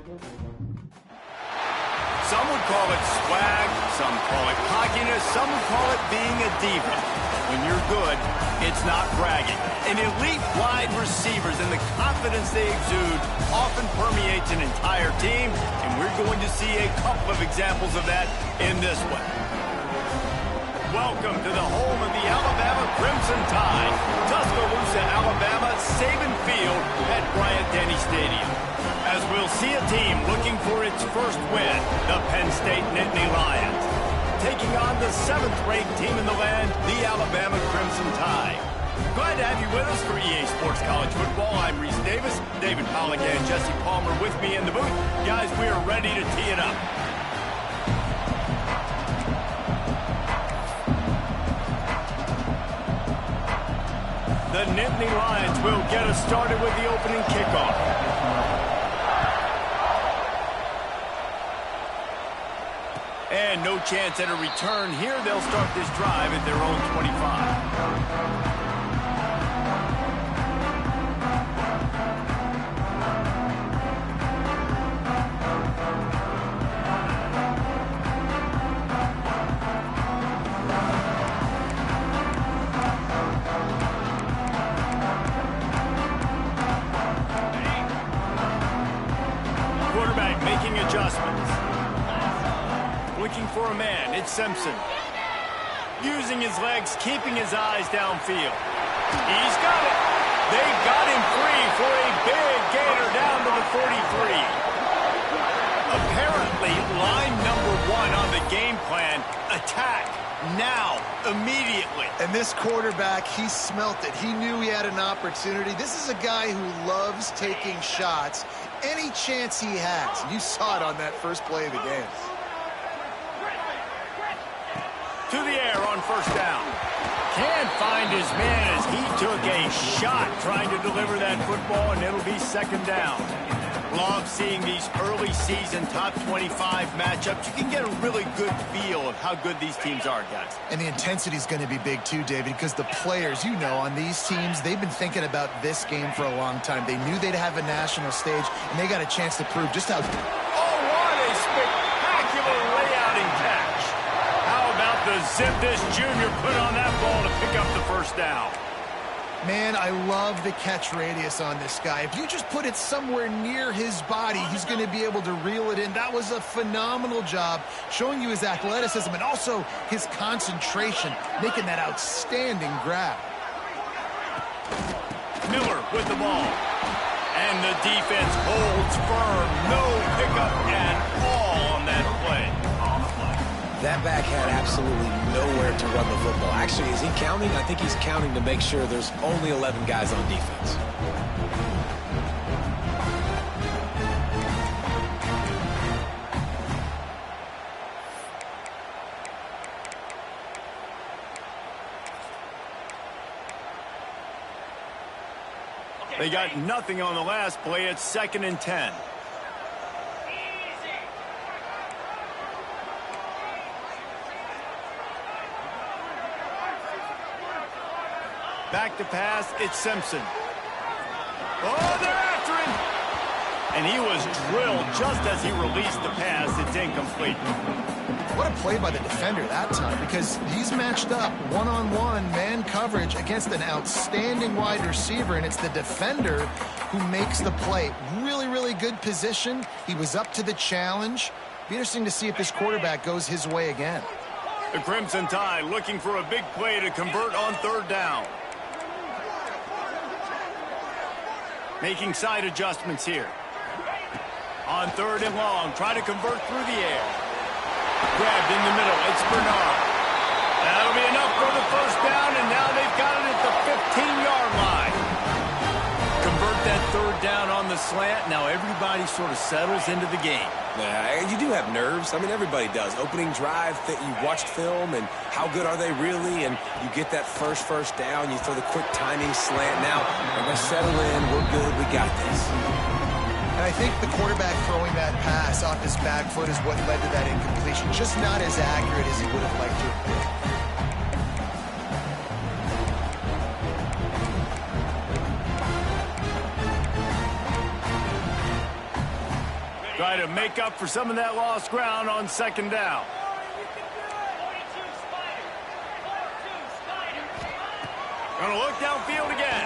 Some would call it swag, some call it cockiness, some would call it being a diva. When you're good, it's not bragging. An elite wide receivers and the confidence they exude often permeates an entire team, and we're going to see a couple of examples of that in this one. Welcome to the home of the Alabama Crimson Tide, Tuscaloosa, Alabama, Saban Field at Bryant-Denny Stadium. As we'll see a team looking for its first win, the Penn State Nittany Lions, taking on the 7th-ranked team in the land, the Alabama Crimson Tide. Glad to have you with us for EA Sports College Football. I'm Reese Davis, David Pollack and Jesse Palmer with me in the booth. Guys, we are ready to tee it up. The Nittany Lions will get us started with the opening kickoff. And no chance at a return here. They'll start this drive at their own 25. Quarterback making adjustments. Looking for a man, it's Simpson. Using his legs, keeping his eyes downfield. He's got it. They got him free for a big gainer down to the 43. Apparently, line number 1 on the game plan, attack, now, immediately. And this quarterback, he smelt it. He knew he had an opportunity. This is a guy who loves taking shots any chance he has. You saw it on that first play of the game. To the air on first down. Can't find his man as he took a shot trying to deliver that football, and it'll be second down. Love seeing these early season top 25 matchups. You can get a really good feel of how good these teams are, guys. And the intensity is going to be big too, David, because the players, you know, on these teams, they've been thinking about this game for a long time. They knew they'd have a national stage, and they got a chance to prove just how... Oh, what a spectacular layout and catch. How about the zip this junior put on that ball to pick up the first down? Man, I love the catch radius on this guy. If you just put it somewhere near his body, he's going to be able to reel it in. That was a phenomenal job, showing you his athleticism and also his concentration, making that outstanding grab. Miller with the ball. And the defense holds firm. No pickup at all on that play. That back had absolutely nowhere to run the football. Actually, is he counting? I think he's counting to make sure there's only 11 guys on defense. They got nothing on the last play. It's 2nd and 10. Back to pass, it's Simpson. Oh, they're after him! And he was drilled just as he released the pass. It's incomplete. What a play by the defender that time, because he's matched up one-on-one man coverage against an outstanding wide receiver, and it's the defender who makes the play. Really, really good position. He was up to the challenge. Be interesting to see if this quarterback goes his way again. The Crimson Tide looking for a big play to convert on 3rd down. Making side adjustments here. On 3rd and long, try to convert through the air. Grabbed in the middle, it's Bernard. That'll be enough for the first down, and now they've got it at the 15-yard line. Convert that 3rd down on the slant. Now everybody sort of settles into the game. You do have nerves. I mean, everybody does. Opening drive, that you watched film, and how good are they really? And you get that first down, you throw the quick timing slant. Now, we're going to settle in. We're good. We got this. And I think the quarterback throwing that pass off his back foot is what led to that incompletion. Just not as accurate as he would have liked to have been. Try to make up for some of that lost ground on second down. Gonna look downfield again.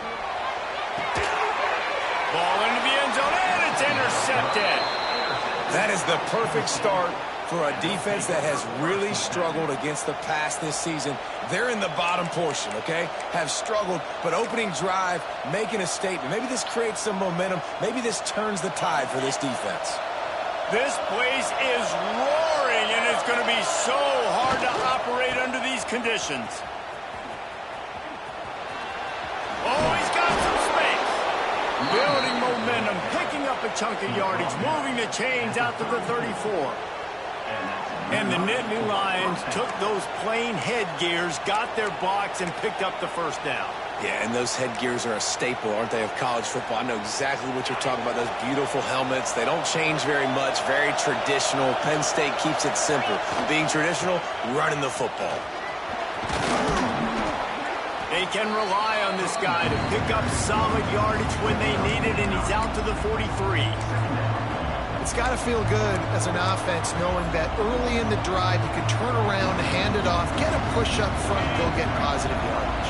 Ball into the end zone, and it's intercepted. That is the perfect start for a defense that has really struggled against the pass this season. They're in the bottom portion, okay? Have struggled, but opening drive, making a statement. Maybe this creates some momentum. Maybe this turns the tide for this defense. This place is roaring, and it's going to be so hard to operate under these conditions. Oh, he's got some space. Building momentum, picking up a chunk of yardage, moving the chains out to the 34. And the Nittany Lions took those plain headgears, got their blocks, and picked up the first down. Yeah, and those headgears are a staple, aren't they, of college football? I know exactly what you're talking about, those beautiful helmets. They don't change very much, very traditional. Penn State keeps it simple. Being traditional, running the football. They can rely on this guy to pick up solid yardage when they need it, and he's out to the 43. It's got to feel good as an offense knowing that early in the drive you can turn around, hand it off, get a push up front, go get positive yardage.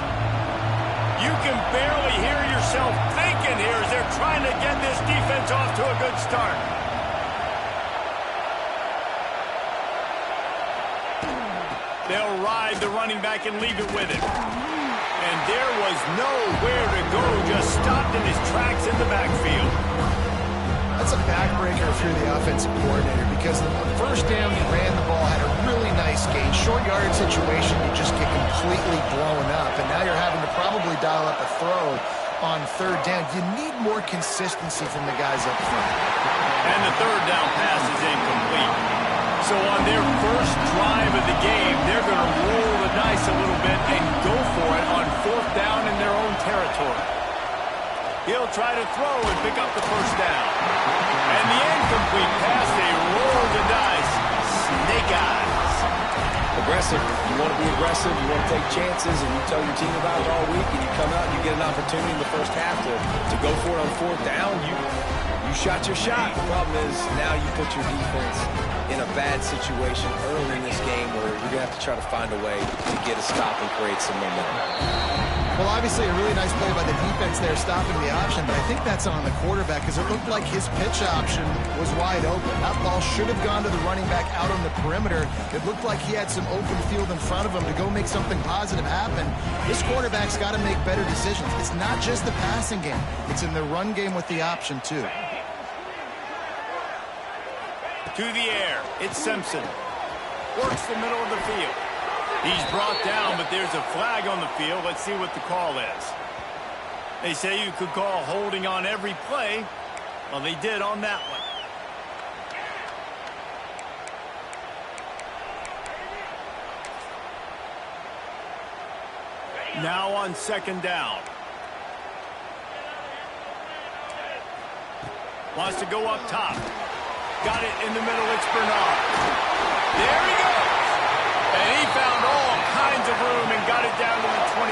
You can barely hear yourself thinking here as they're trying to get this defense off to a good start. They'll ride the running back and leave it with him. And there was nowhere to go, just stopped in his tracks in the backfield. That's a backbreaker through the offensive coordinator because the first down you ran the ball, had a really nice gain. Short yardage situation, you just get completely blown up. And now you're having to probably dial up a throw on third down. You need more consistency from the guys up front. And the third down pass is incomplete. So on their first drive of the game, they're going to roll the dice a little bit and go for it on fourth down in their own territory. He'll try to throw and pick up the first down. And the incomplete pass, they roll the dice. Snake eyes. Aggressive. You want to be aggressive. You want to take chances, and you tell your team about it all week, and you come out and you get an opportunity in the first half to go for it on fourth down. You shot your shot. The problem is now you put your defense in a bad situation early in this game where you're going to have to try to find a way to get a stop and create some momentum. Well, obviously a really nice play by the defense there stopping the option, but I think that's on the quarterback because it looked like his pitch option was wide open. That ball should have gone to the running back out on the perimeter. It looked like he had some open field in front of him to go make something positive happen. This quarterback's got to make better decisions. It's not just the passing game. It's in the run game with the option, too. To the air, it's Simpson. Works the middle of the field. He's brought down, but there's a flag on the field. Let's see what the call is. They say you could call holding on every play. Well, they did on that one. Now on second down. Wants to go up top. Got it in the middle. It's Bernard. There he goes. And he found all kinds of room and got it down to the 28.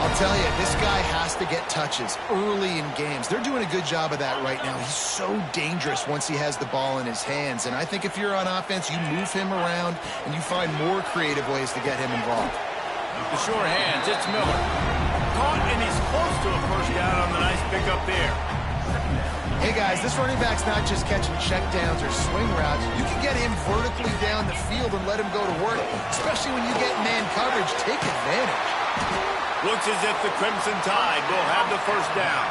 I'll tell you, this guy has to get touches early in games. They're doing a good job of that right now. He's so dangerous once he has the ball in his hands. And I think if you're on offense, you move him around and you find more creative ways to get him involved. The sure hands, it's Miller. Caught, and he's close to a first down on the nice pickup there. Hey, guys, this running back's not just catching checkdowns or swing routes. You can get him vertically down the field and let him go to work, especially when you get man coverage. Take advantage. Looks as if the Crimson Tide will have the first down.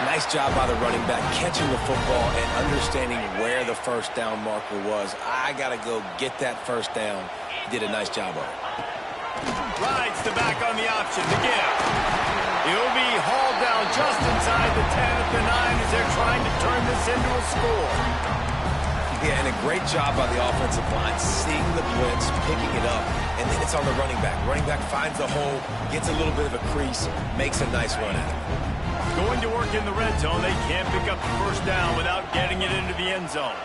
Nice job by the running back catching the football and understanding where the first down marker was. I got to go get that first down. He did a nice job of it. Rides the back on the option to give. He'll be hauled down just inside the 10 at the 9 as they're trying to turn this into a score. Yeah, and a great job by the offensive line, seeing the blitz, picking it up, and then it's on the running back. Running back finds the hole, gets a little bit of a crease, makes a nice run at it. Going to work in the red zone, they can't pick up the first down without getting it into the end zone.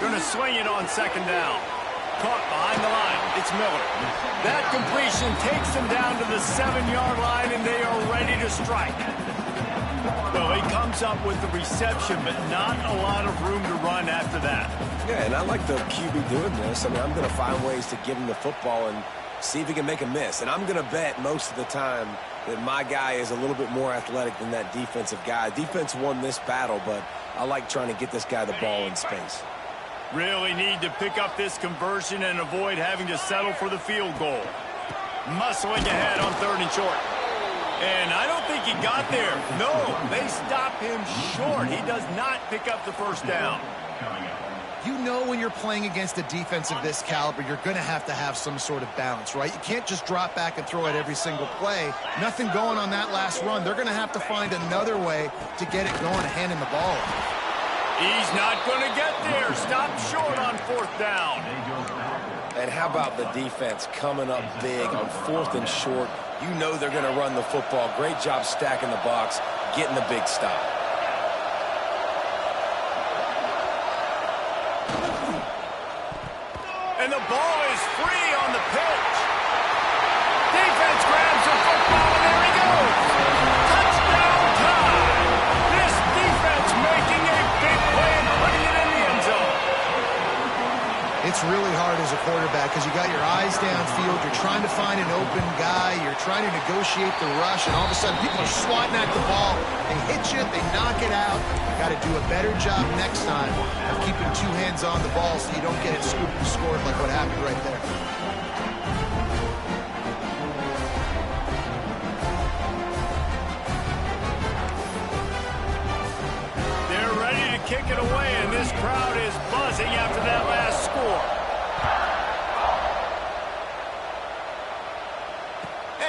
Going to swing it on second down. Caught behind the line. It's Miller. That completion takes them down to the 7-yard line, and they are ready to strike. Well, he comes up with the reception, but not a lot of room to run after that. Yeah, and I like the QB doing this. I mean, I'm going to find ways to give him the football and see if he can make a miss. And I'm going to bet most of the time that my guy is a little bit more athletic than that defensive guy. Defense won this battle, but I like trying to get this guy the ball in space. Really need to pick up this conversion and avoid having to settle for the field goal. Muscling ahead on 3rd and short. And I don't think he got there. No, they stop him short. He does not pick up the first down. You know when you're playing against a defense of this caliber, you're going to have some sort of balance, right? You can't just drop back and throw it every single play. Nothing going on that last run. They're going to have to find another way to get it going and hand him the ball. He's not going to get there. Stop short on 4th down. And how about the defense coming up big on 4th and short? You know they're going to run the football. Great job stacking the box, getting the big stop. And the ball is free on the pitch. Defense grabs the football, and there he goes. Touchdown time. This defense making a big play and putting it in the end zone. It's really hard as a quarterback because you got your eyes downfield. You're trying to find an open guy. You're trying to negotiate the rush, and all of a sudden people are swatting at the ball. They hit you. They knock it out. You got to do a better job next time of keeping 2 hands on the ball so you don't get it scooped and scored like what happened right there. They're ready to kick it away, and this crowd is buzzing after that last score.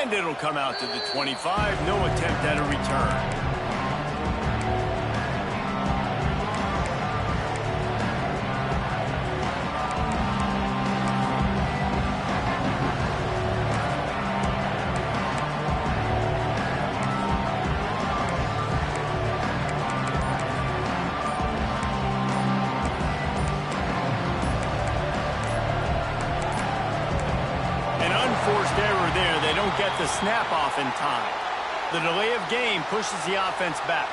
And it'll come out to the 25. No attempt at a return. Forced error there. They don't get the snap off in time. The delay of game pushes the offense back.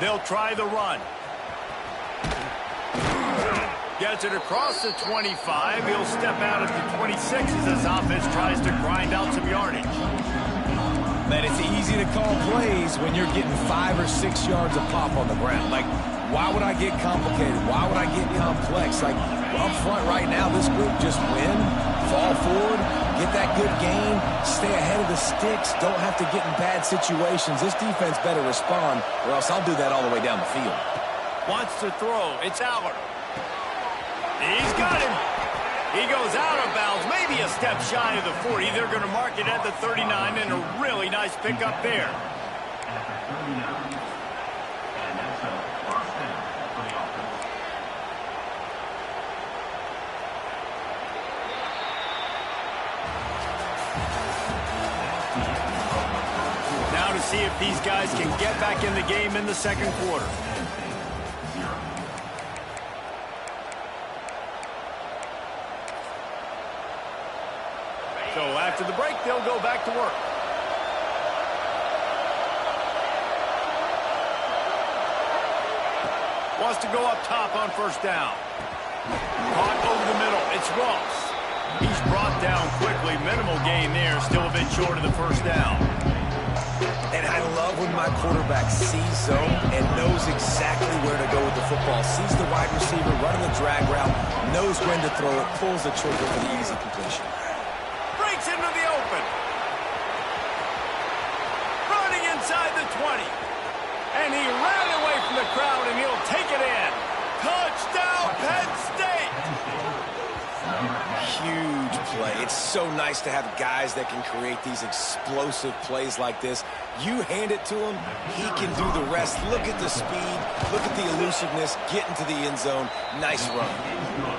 They'll try the run. Gets it across the 25. He'll step out at the 26 as this offense tries to grind out some yardage. Man, it's easy to call plays when you're getting 5 or 6 yards a pop on the ground. Like, why would I get complicated? Why would I get complex? Like, up front right now, this group just win, fall forward, get that good gain, stay ahead of the sticks, don't have to get in bad situations. This defense better respond, or else I'll do that all the way down the field. Wants to throw. It's Allard. He's got him. He goes out of bounds, maybe a step shy of the 40. They're going to mark it at the 39, and a really nice pickup there. Now to see if these guys can get back in the game in the second quarter. So after the break, they'll go back to work. Wants to go up top on first down. Caught over the middle. It's Ross. He's brought down quickly. Minimal gain there. Still a bit short of the first down. And I love when my quarterback sees zone and knows exactly where to go with the football. Sees the wide receiver running the drag route, knows when to throw it, pulls the trigger for the easy completion. Breaks into the open. Running inside the 20. And he ran away from the crowd, and he'll take it in. Touchdown, Penn State! Huge play. It's so nice to have guys that can create these explosive plays like this. You hand it to him, he can do the rest. Look at the speed, look at the elusiveness, get into the end zone. Nice run.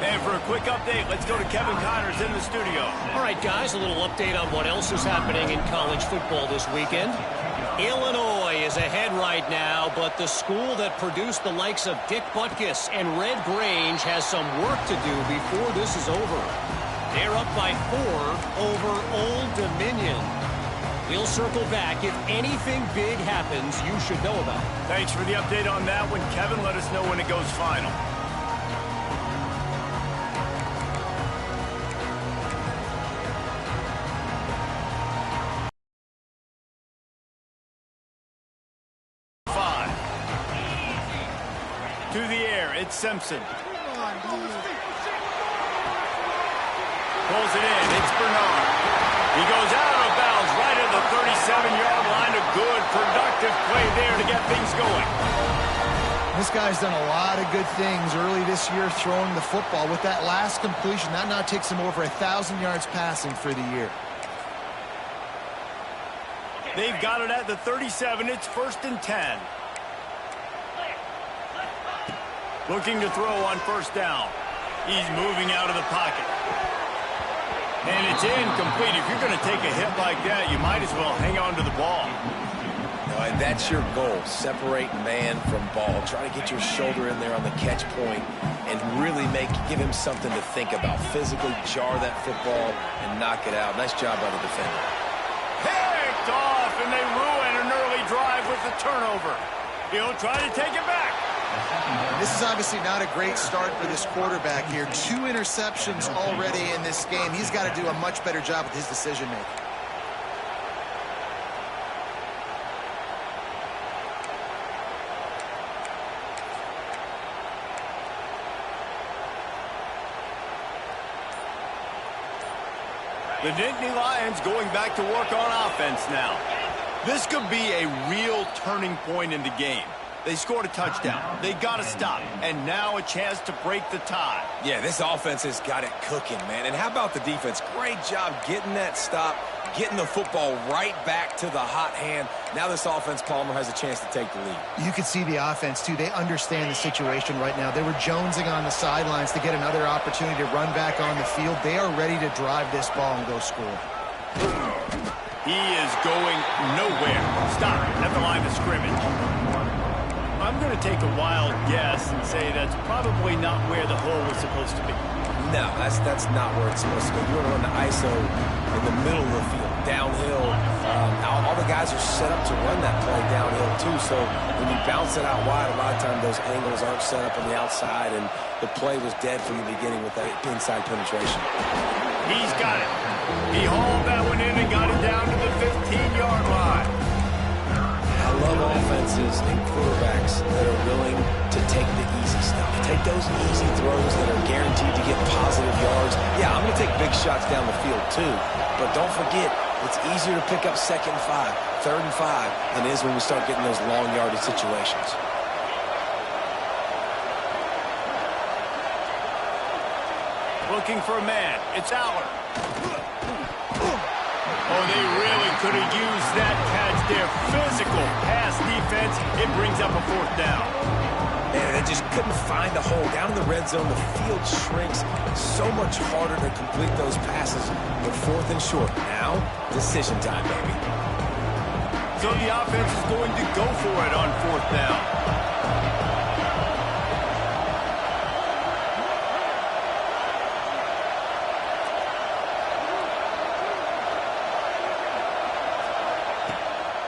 And for a quick update, let's go to Kevin Connors in the studio. All right, guys, a little update on what else is happening in college football this weekend. Illinois is ahead right now, but the school that produced the likes of Dick Butkus and Red Grange has some work to do before this is over. They're up by 4 over Old Dominion. We'll circle back. If anything big happens, you should know about it. Thanks for the update on that one, Kevin. Let us know when it goes final. To the air, it's Simpson. Pulls it in, it's Bernard. He goes out of bounds right at the 37-yard line. A good, productive play there to get things going. This guy's done a lot of good things early this year throwing the football. With that last completion, that now takes him over 1,000 yards passing for the year. They've got it at the 37. It's 1st and 10. Looking to throw on 1st down. He's moving out of the pocket. And it's incomplete. If you're going to take a hit like that, you might as well hang on to the ball. And that's your goal. Separate man from ball. Try to get your shoulder in there on the catch point and really give him something to think about. Physically jar that football and knock it out. Nice job by the defender. Picked off, and they ruin an early drive with the turnover. He'll try to take it back. This is obviously not a great start for this quarterback here. 2 interceptions already in this game. He's got to do a much better job with his decision-making. The Nittany Lions going back to work on offense now. This could be a real turning point in the game. They scored a touchdown. They got to stop. And now a chance to break the tie. Yeah, this offense has got it cooking, man. And how about the defense? Great job getting that stop, getting the football right back to the hot hand. Now this offense, Palmer, has a chance to take the lead. You can see the offense, too. They understand the situation right now. They were jonesing on the sidelines to get another opportunity to run back on the field. They are ready to drive this ball and go score. He is going nowhere. Stop at the line of scrimmage. I'm going to take a wild guess and say that's probably not where the hole was supposed to be. No, that's not where it's supposed to go. You want to run the ISO in the middle of the field, downhill. All the guys are set up to run that play downhill, too. So when you bounce it out wide, a lot of times those angles aren't set up on the outside, and the play was dead from the beginning with that inside penetration. He's got it. He hauled that one in and got it down to the 15-yard line. I love offenses and quarterbacks that are willing to take the easy stuff. Take those easy throws that are guaranteed to get positive yards. Yeah, I'm going to take big shots down the field too. But don't forget, it's easier to pick up 2nd and 5, 3rd and 5 than it is when we start getting those long yardage situations. Looking for a man. It's Aller. Oh, they really could have used that catch there. Physical pass defense. It brings up a 4th down. Man, they just couldn't find a hole. Down in the red zone, the field shrinks. So much harder to complete those passes. But 4th and short. Now, decision time, baby. So the offense is going to go for it on 4th down.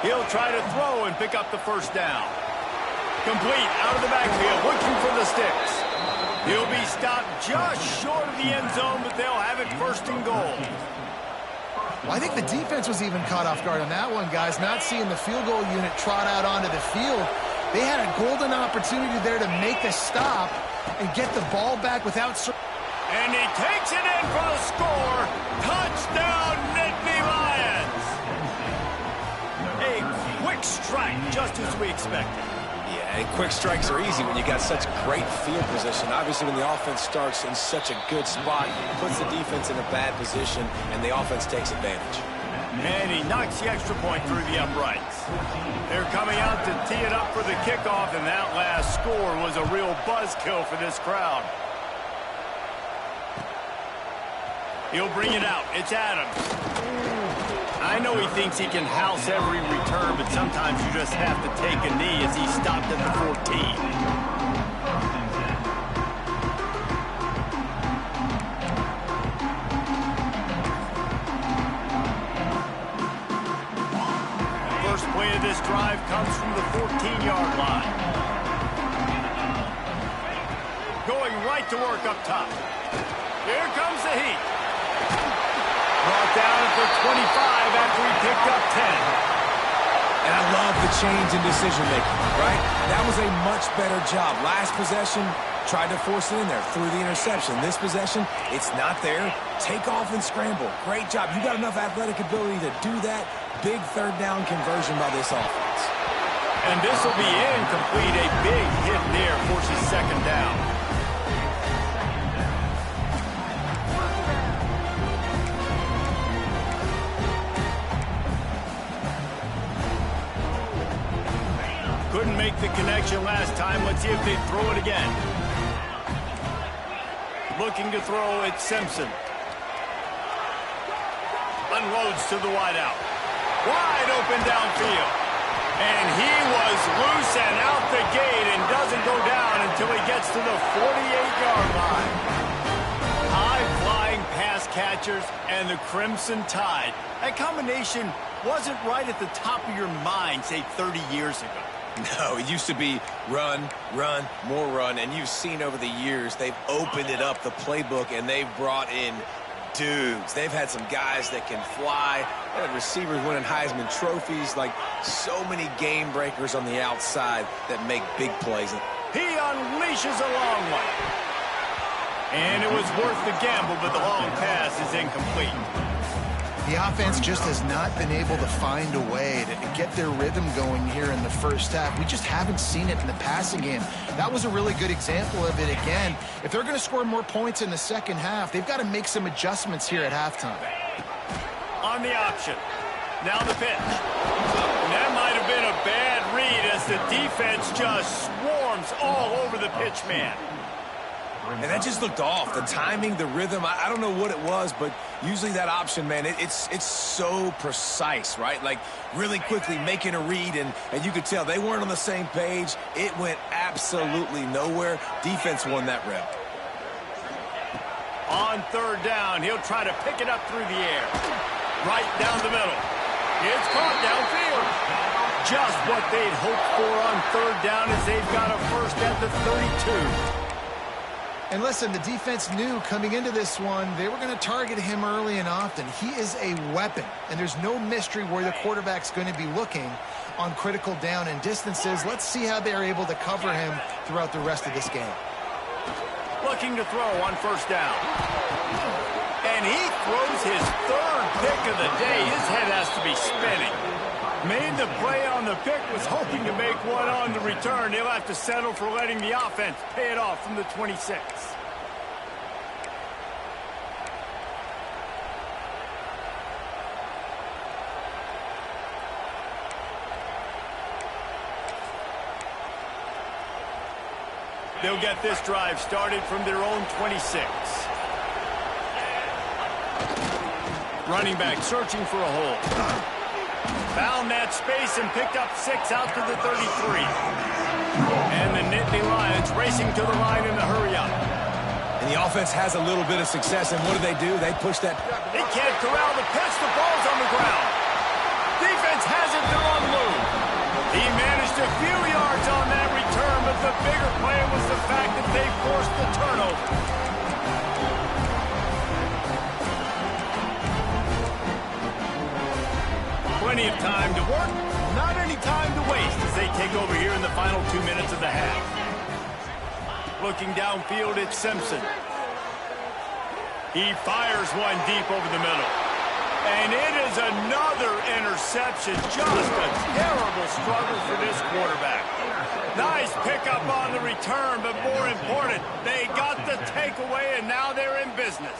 He'll try to throw and pick up the 1st down. Complete out of the backfield, looking for the sticks. He'll be stopped just short of the end zone, but they'll have it 1st and goal. Well, I think the defense was even caught off guard on that one, guys. Not seeing the field goal unit trot out onto the field. They had a golden opportunity there to make a stop and get the ball back without... And he takes it in for the score. Touchdown, Nittany Lions. A quick strike, just as we expected. Yeah, and quick strikes are easy when you got such great field position. Obviously, when the offense starts in such a good spot, it puts the defense in a bad position, and the offense takes advantage. And he knocks the extra point through the uprights. They're coming out to tee it up for the kickoff, and that last score was a real buzzkill for this crowd. He'll bring it out. It's Adams. I know he thinks he can house every return, but sometimes you just have to take a knee as he stopped at the 14. First play of this drive comes from the 14-yard line. Going right to work up top. Here comes the heat. Brought down at the 25 after he picked up 10. And I love the change in decision-making, right? That was a much better job. Last possession, tried to force it in there, threw the interception. This possession, it's not there. Take off and scramble. Great job. You got enough athletic ability to do that. Big third down conversion by this offense. And this will be incomplete. A big hit there forces second down. Couldn't make the connection last time. Let's see if they throw it again. Looking to throw, it's Simpson. Unloads to the wideout. Wide open downfield. And he was loose and out the gate and doesn't go down until he gets to the 48-yard line. High-flying pass catchers and the Crimson Tide. That combination wasn't right at the top of your mind, say, 30 years ago. No, it used to be run, run, more run, and you've seen over the years they've opened it up, the playbook, and they've brought in dudes. They've had some guys that can fly. They had receivers winning Heisman trophies, like so many game breakers on the outside that make big plays. He unleashes a long one. And it was worth the gamble, but the long pass is incomplete. The offense just has not been able to find a way to get their rhythm going here in the first half. We just haven't seen it in the passing game. That was a really good example of it again. If they're going to score more points in the second half, they've got to make some adjustments here at halftime. On the option. Now the pitch. And that might have been a bad read as the defense just swarms all over the pitch man. And that just looked off. The timing, the rhythm, I don't know what it was, but usually that option, man, it's so precise, right? Like really quickly making a read, and you could tell they weren't on the same page. It went absolutely nowhere. Defense won that rep. On third down, he'll try to pick it up through the air. Right down the middle. It's caught downfield. Just what they'd hoped for on third down as they've got a first at the 32. And listen, the defense knew coming into this one, they were going to target him early and often. He is a weapon, and there's no mystery where the quarterback's going to be looking on critical down and distances. Let's see how they're able to cover him throughout the rest of this game. Looking to throw on first down. And he throws his third pick of the day. His head has to be spinning. Made the play on the pick, was hoping to make one on the return. He'll have to settle for letting the offense pay it off from the 26. They'll get this drive started from their own 26. Running back searching for a hole. Found that space and picked up 6 out to the 33. And the Nittany Lions racing to the line in the hurry-up. And the offense has a little bit of success, and what do? They push that. They can't corral the pitch. The ball's on the ground. Defense has it. They're on the move. He managed a few yards on that return, but the bigger play was the fact that they forced the turnover. Plenty of time to work, not any time to waste as they take over here in the final 2 minutes of the half. Looking downfield, it's Simpson. He fires one deep over the middle. And it is another interception. Just a terrible struggle for this quarterback. Nice pickup on the return, but more important, they got the takeaway, and now they're in business.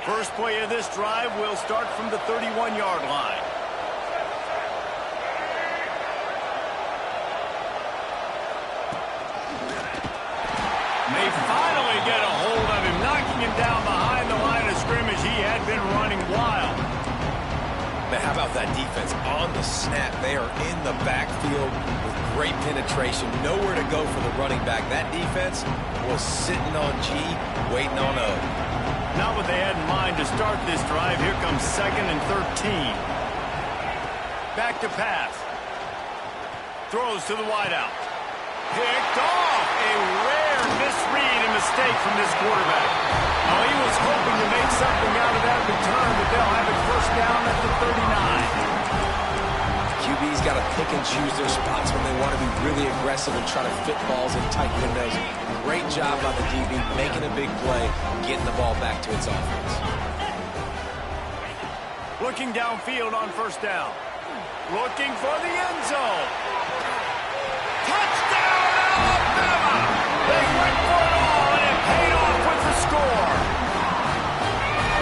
First play of this drive will start from the 31-yard line. They finally get a hold of him, knocking him down behind the line of scrimmage. He had been running wild. Man, how about that defense? On the snap, they are in the backfield with great penetration. Nowhere to go for the running back. That defense was sitting on G, waiting on O. Not what they had in mind to start this drive. Here comes 2nd and 13. Back to pass. Throws to the wideout. Picked off. A rare misread and mistake from this quarterback. Oh, he was hoping to make something out of that return, but they'll have it first down at the 39. QB's got to pick and choose their spots when they want to be really aggressive and try to fit balls in tight windows. Great job by the DB making a big play, getting the ball back to its offense. Looking downfield on first down. Looking for the end zone. Touchdown, Alabama! They went for it all, and it paid off with the score.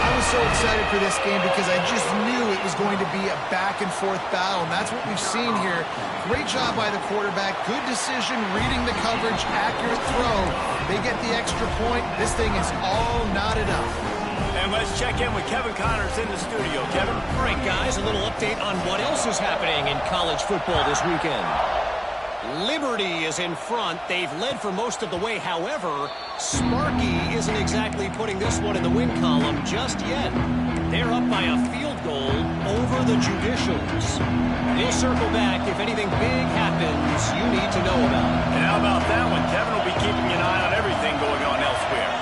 I was so excited for this game because I just knew it was going to be a back-and-forth battle, and that's what we've seen here. Great job by the quarterback. Good decision, reading the coverage, accurate throw. They get the extra point. This thing is all knotted up. And let's check in with Kevin Connors in the studio. Kevin? All right, guys, a little update on what else is happening in college football this weekend. Liberty is in front. They've led for most of the way. However, Sparky isn't exactly putting this one in the win column just yet. They're up by a field goal over the Judicials. They'll circle back if anything big happens you need to know about. And how about that one? Kevin will be keeping an eye on everything going on elsewhere.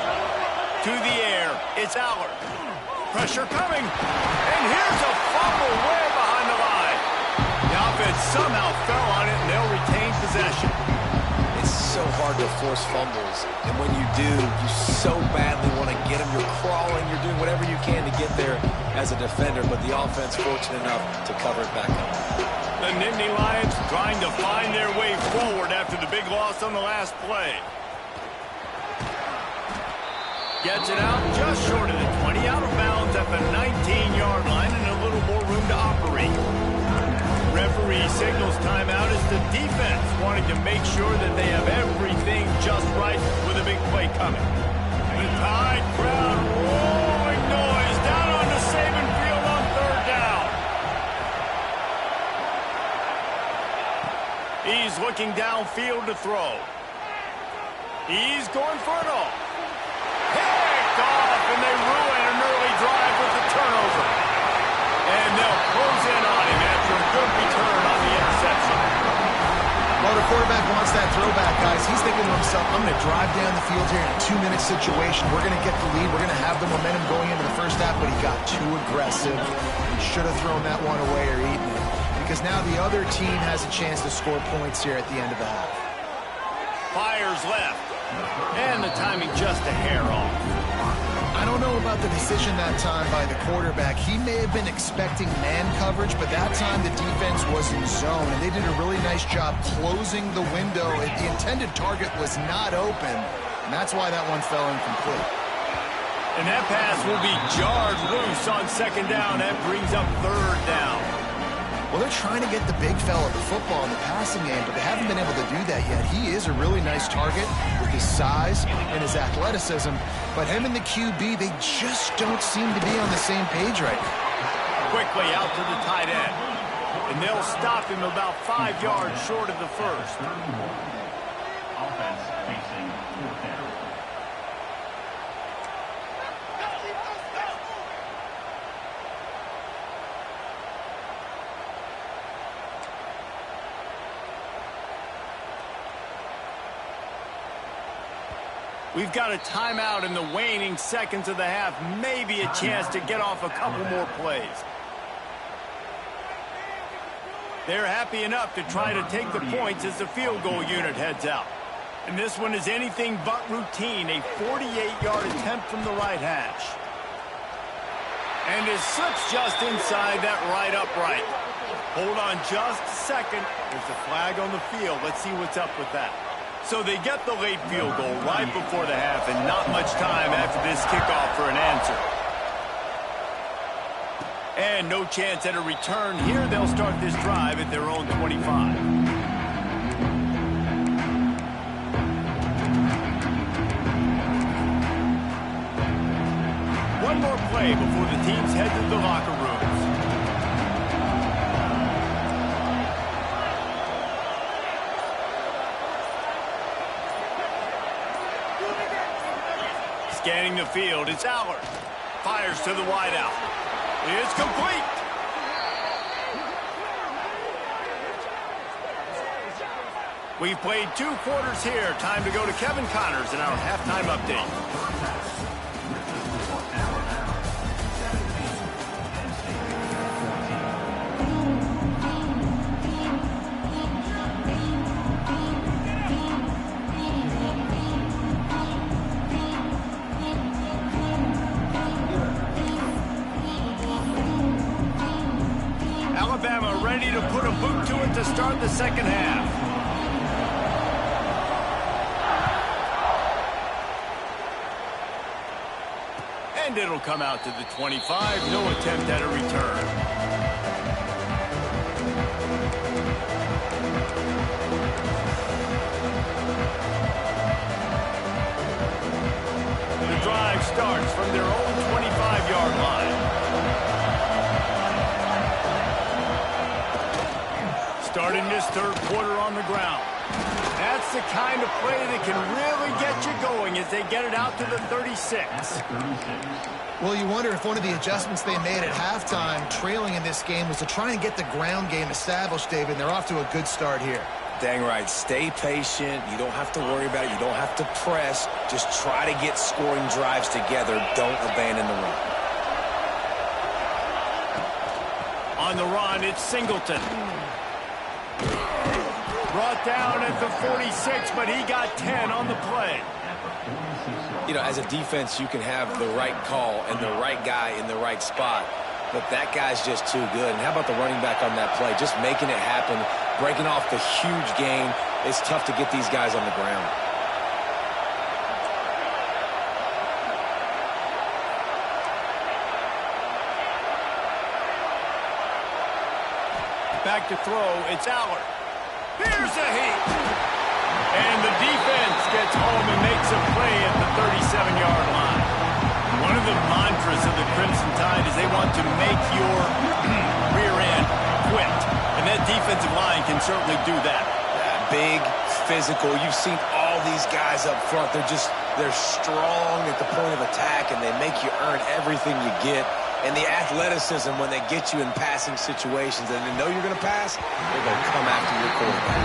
To the air, it's Allard. Pressure coming. And here's a fumble way behind the line. The offense somehow fell on it, and they'll retain possession. It's so hard to force fumbles, and when you do, you so badly want to get them. You're crawling, you're doing whatever you can to get there as a defender, but the offense fortunate enough to cover it back up. The Nittany Lions trying to find their way forward after the big loss on the last play. Gets it out just short of the 20, out of bounds at the 19-yard line, and a little more room to operate. Referee signals timeout as the defense wanting to make sure that they have everything just right with a big play coming. The Tide crowd rolling noise down onto Saban Field on third down. He's looking downfield to throw. He's going for it all. Picked off, and they ruin an early drive with the turnover. And they'll close in on him after a good return on the interception. Well, the quarterback wants that throwback, guys. He's thinking to himself, I'm going to drive down the field here in a 2-minute situation. We're going to get the lead. We're going to have the momentum going into the first half, but he got too aggressive. He should have thrown that one away or eaten it, because now the other team has a chance to score points here at the end of the half. Fires left, and the timing just a hair off. I don't know about the decision that time by the quarterback. He may have been expecting man coverage, but that time the defense was in zone, and they did a really nice job closing the window. The intended target was not open, and that's why that one fell incomplete. And that pass will be jarred loose on second down. That brings up third down. Well, they're trying to get the big fella the football in the passing game, but they haven't been able to do that yet. He is a really nice target with his size and his athleticism, but him and the QB, they just don't seem to be on the same page right now. Quickly out to the tight end, and they'll stop him about 5 yards short of the first. Offense facing fourth down. We've got a timeout in the waning seconds of the half. Maybe a chance to get off a couple more plays. They're happy enough to try to take the points as the field goal unit heads out. And this one is anything but routine. A 48-yard attempt from the right hash. And it slips just inside that right upright. Hold on just a second. There's a flag on the field. Let's see what's up with that. So they get the late field goal right before the half, and not much time after this kickoff for an answer. And no chance at a return here. They'll start this drive at their own 25. One more play before the teams head to the locker rooms. Scanning the field, it's Allard. Fires to the wideout. It's complete. We've played 2 quarters here. Time to go to Kevin Connors in our halftime update. Alabama ready to put a boot to it to start the second half. And it'll come out to the 25. No attempt at a return. The drive starts from their own 25-yard line. Starting this third quarter on the ground. That's the kind of play that can really get you going as they get it out to the 36. Well, you wonder if one of the adjustments they made at halftime, trailing in this game, was to try and get the ground game established, David. They're off to a good start here. Dang right. Stay patient. You don't have to worry about it. You don't have to press. Just try to get scoring drives together. Don't abandon the run. On the run, it's Singleton. Brought down at the 46, but he got 10 on the play. You know, as a defense, you can have the right call and the right guy in the right spot, but that guy's just too good. And how about the running back on that play? Just making it happen, breaking off the huge gain. It's tough to get these guys on the ground. Back to throw, it's Allard. Here's a heat. And the defense gets home and makes a play at the 37-yard line. One of the mantras of the Crimson Tide is they want to make your rear end quit. And that defensive line can certainly do that. Big, physical. You've seen all these guys up front. They're strong at the point of attack, and they make you earn everything you get. And the athleticism when they get you in passing situations and they know you're going to pass, they're going to come after your quarterback.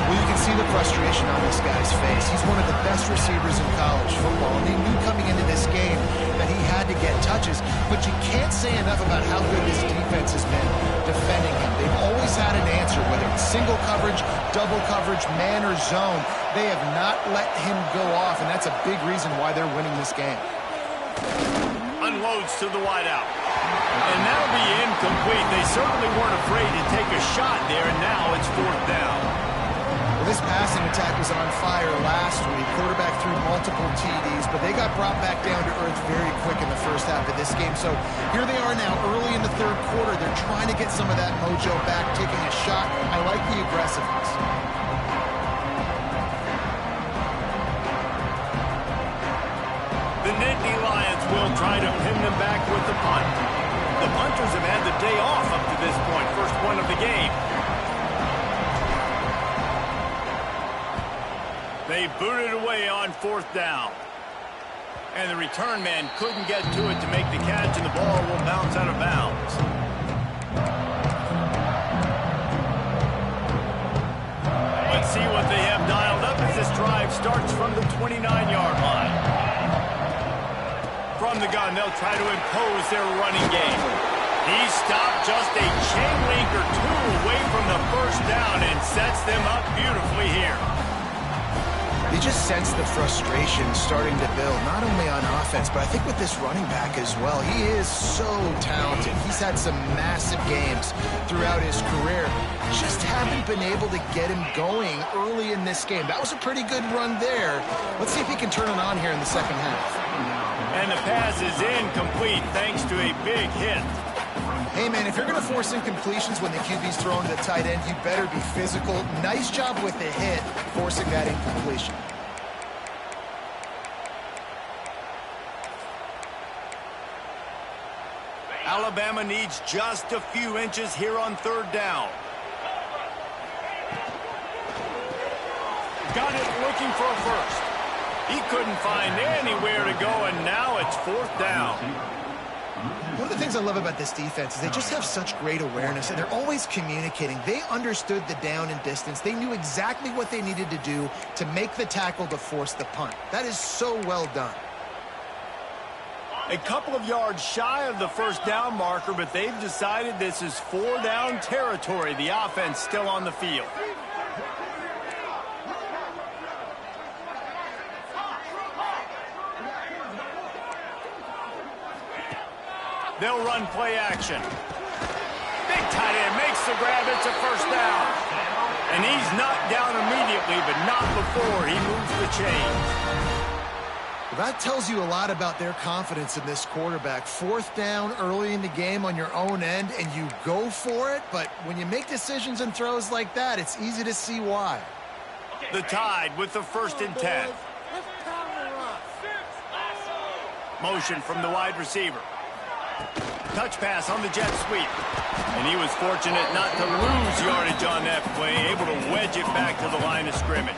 Well, you can see the frustration on this guy's face. He's one of the best receivers in college football, and he knew coming into this game that he had to get touches, but you can't say enough about how good this defense has been defending him. They've always had an answer, whether it's single coverage, double coverage, man or zone. They have not let him go off, and that's a big reason why they're winning this game. Unloads to the wideout. And that'll be incomplete. They certainly weren't afraid to take a shot there, and now it's fourth down. Well, this passing attack was on fire last week. Quarterback threw multiple TDs, but they got brought back down to earth very quick in the first half of this game. So here they are now early in the third quarter. They're trying to get some of that mojo back, taking a shot. I like the aggressiveness. The Nittany Lions will try to pin them back with the punt. The punters have had the day off up to this point. First one of the game. They booted away on fourth down. And the return man couldn't get to it to make the catch, and the ball will bounce out of bounds. Let's see what they have dialed up as this drive starts from the 29-yard line. From the gun, they'll try to impose their running game. He stopped just a chain link or two away from the first down and sets them up beautifully here. just sense the frustration starting to build, not only on offense, but I think with this running back as well. He is so talented. He's had some massive games throughout his career. Just haven't been able to get him going early in this game. That was a pretty good run there. Let's see if he can turn it on here in the second half. And the pass is incomplete thanks to a big hit. Hey, man, if you're going to force incompletions when the QB's throwing to the tight end, you better be physical. Nice job with the hit, forcing that incompletion. Alabama needs just a few inches here on third down. Got it looking for a first. He couldn't find anywhere to go, and now it's fourth down. One of the things I love about this defense is they just have such great awareness, and they're always communicating. They understood the down and distance. They knew exactly what they needed to do to make the tackle to force the punt. That is so well done. A couple of yards shy of the first down marker, but they've decided this is four-down territory. The offense still on the field. They'll run play action. Big tight end makes the grab. It's a first down. And he's knocked down immediately, but not before he moves the chains. Well, that tells you a lot about their confidence in this quarterback. Fourth down early in the game on your own end, and you go for it. But when you make decisions and throws like that, it's easy to see why. The Tide with the 1st and 10. Motion from the wide receiver. Touch pass on the jet sweep. And he was fortunate not to lose yardage on that play, able to wedge it back to the line of scrimmage.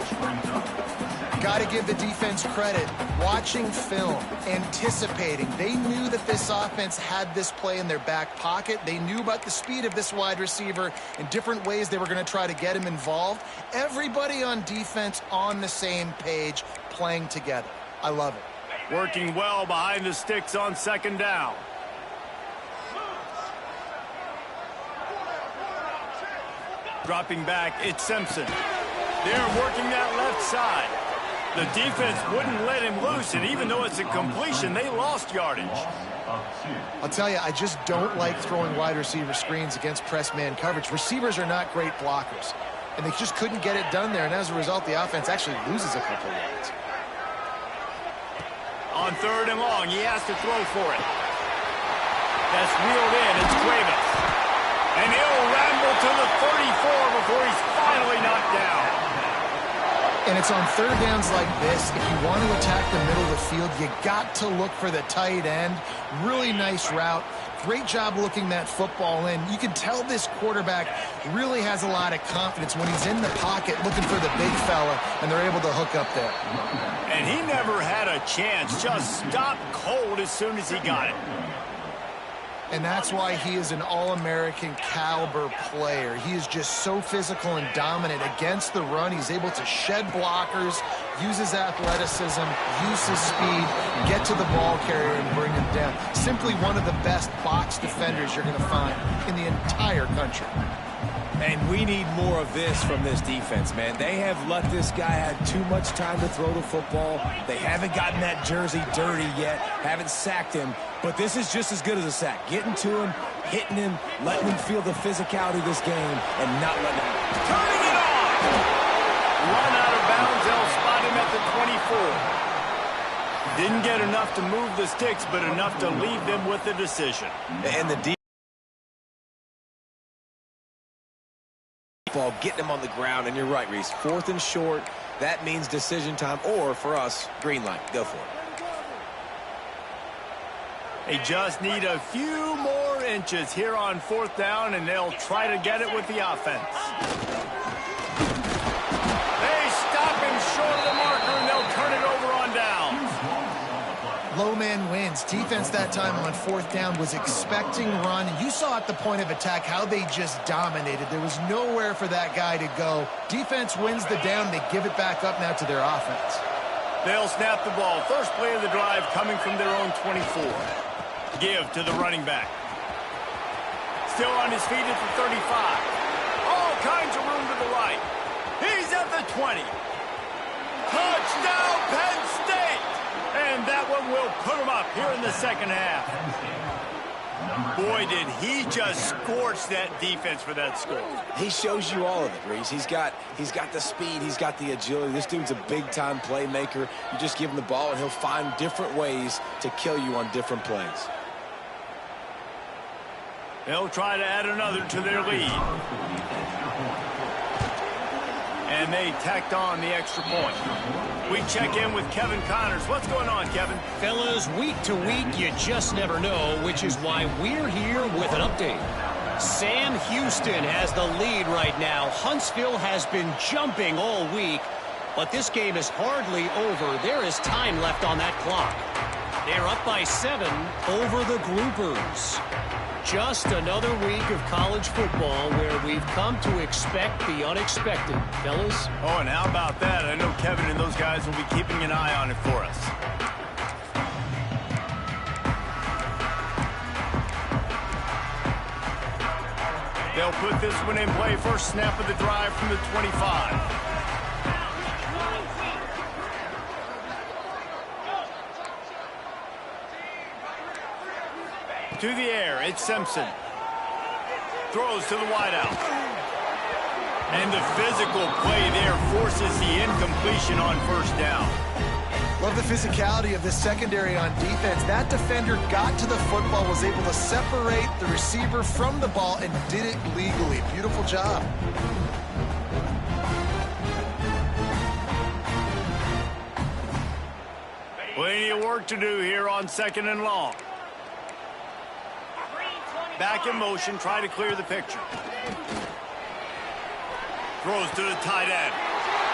Got to give the defense credit. Watching film, anticipating. They knew that this offense had this play in their back pocket. They knew about the speed of this wide receiver and different ways they were going to try to get him involved. Everybody on defense on the same page, playing together. I love it. Working well behind the sticks on second down. Dropping back, it's Simpson. They're working that left side. The defense wouldn't let him loose, and even though it's a completion, they lost yardage. I'll tell you, I just don't like throwing wide receiver screens against press man coverage. Receivers are not great blockers, and they just couldn't get it done there, and as a result, the offense actually loses a couple of yards. On third and long, he has to throw for it. That's reeled in. It's Cuevas. And he'll ramble to the 34 before he's finally knocked down. And it's on third downs like this. If you want to attack the middle of the field, you got to look for the tight end. Really nice route. Great job looking that football in. You can tell this quarterback really has a lot of confidence when he's in the pocket looking for the big fella, and they're able to hook up there. And he never had a chance. Just stopped cold as soon as he got it. And that's why he is an All-American caliber player. He is just so physical and dominant against the run. He's able to shed blockers, use his athleticism, use his speed, get to the ball carrier and bring him down. Simply one of the best box defenders you're going to find in the entire country. And we need more of this from this defense, man. They have let this guy have too much time to throw the football. They haven't gotten that jersey dirty yet, haven't sacked him. But this is just as good as a sack. Getting to him, hitting him, letting him feel the physicality of this game, and not letting him. Turning it on! Run out of bounds. They'll spot him at the 24. Didn't get enough to move the sticks, but enough to leave them with the decision. And the ball, getting him on the ground, and you're right, Reese. 4th and short, that means decision time, or for us, green light. Go for it. They just need a few more inches here on 4th down, and they'll try to get it with the offense. They stop him short of the marker, and they'll turn it over on down. Low man wins. Defense that time on 4th down was expecting run. You saw at the point of attack how they just dominated. There was nowhere for that guy to go. Defense wins the down. They give it back up now to their offense. They'll snap the ball. First play of the drive coming from their own 24. Give to the running back. Still on his feet at the 35. All kinds of room to the right. He's at the 20. Touchdown, Penn State! And that one will put them up here in the second half. Boy, did he just scorch that defense for that score. He shows you all of it, Reese. He's got the speed. He's got the agility. This dude's a big-time playmaker. You just give him the ball, and he'll find different ways to kill you on different plays. They'll try to add another to their lead. And they tacked on the extra point. We check in with Kevin Connors. What's going on, Kevin? Fellas, week to week, you just never know, which is why we're here with an update. Sam Houston has the lead right now. Huntsville has been jumping all week, but this game is hardly over. There is time left on that clock. They're up by 7 over the Groupers. Just another week of college football where we've come to expect the unexpected, fellas. Oh, and how about that? I know Kevin and those guys will be keeping an eye on it for us. They'll put this one in play. First snap of the drive from the 25. To the air, it's Simpson. Throws to the wideout. And the physical play there forces the incompletion on first down. Love the physicality of this secondary on defense. That defender got to the football, was able to separate the receiver from the ball, and did it legally. Beautiful job. Plenty of work to do here on 2nd and long. Back in motion, try to clear the picture. Throws to the tight end.